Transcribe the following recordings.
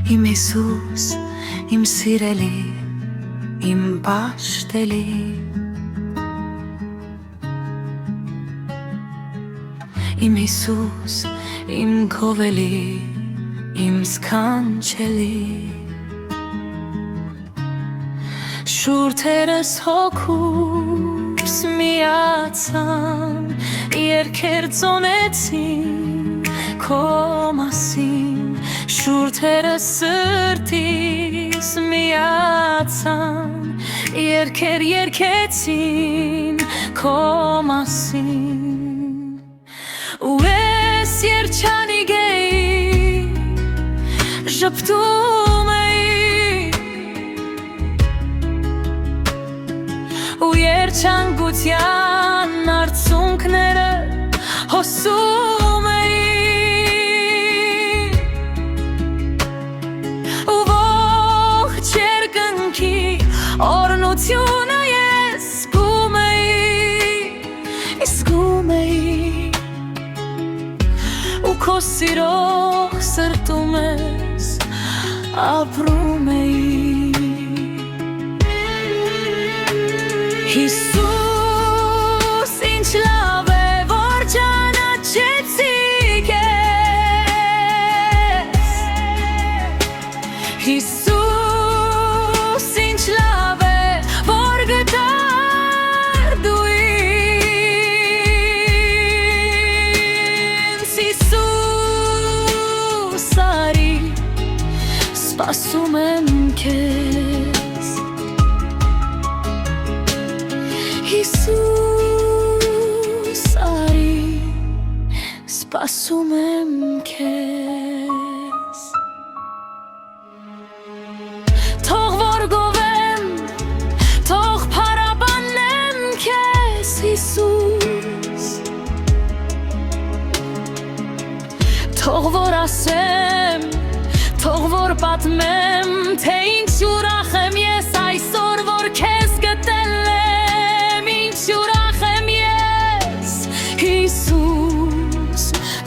Իմ Հիսուս, իմ սիրելի, իմ պաշտելի, իմ Հիսուս, իմ քովելի, իմ սքանչելի, շուրթերս հոգուս միացան, երգեր ծոնեցին քո մասին, շուրթերս սրտիս միացան, երգեր երգեցին քո մասին, ու ես երջանիկ էի, ժպտում էի, ու երջանկության արցունքները հոսում էի, ու ողջ երկնքի օրհնությունը ես զգում էի, ու քո սիրող սրտում ես ապրում էի։ Հիսուս, ինչ լավ է, որ ճանաչեցի քեզ, Հիսուս, ինչ լավ է, որ գտար դու ինձ, Հիսուս, արի, սպասում եմ քեզ, Հիսուս, արի, սպասում եմ քեզ, թող որ գովեմ, թող փառաբանեմ քեզ, Հիսուս, թող որ ասեմ, թող որ պատմեմ, թե ինչ ուրախ եմ ես այսօր, որ քեզ գտել եմ, ինչ ուրախ եմ ես, Հիսուս,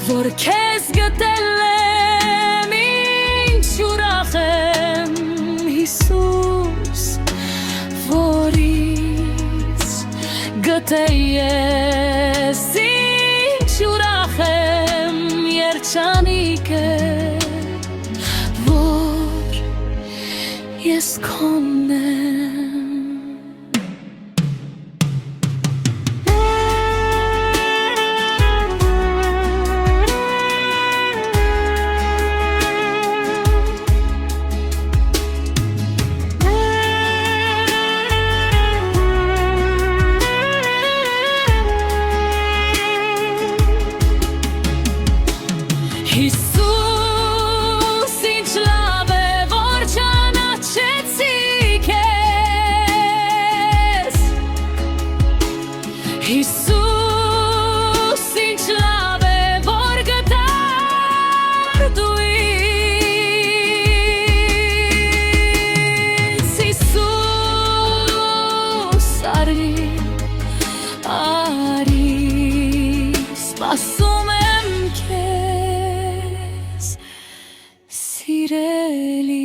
որ քեզ գտել եմ, ինչ ուրախ եմ, Հիսուս, որ ինձ գտել ես, ինչ ուրախ եմ, երջանիկ եմ, որ ես քոնն եմ։ Հիսուս, ինչ լավ է, որ ճանաչեցի քեզ, Հիսուս, ինչ լավ է, որ գտար դու ինձ, Հիսուս, արի, սպասում եմ քեզ, սիրելի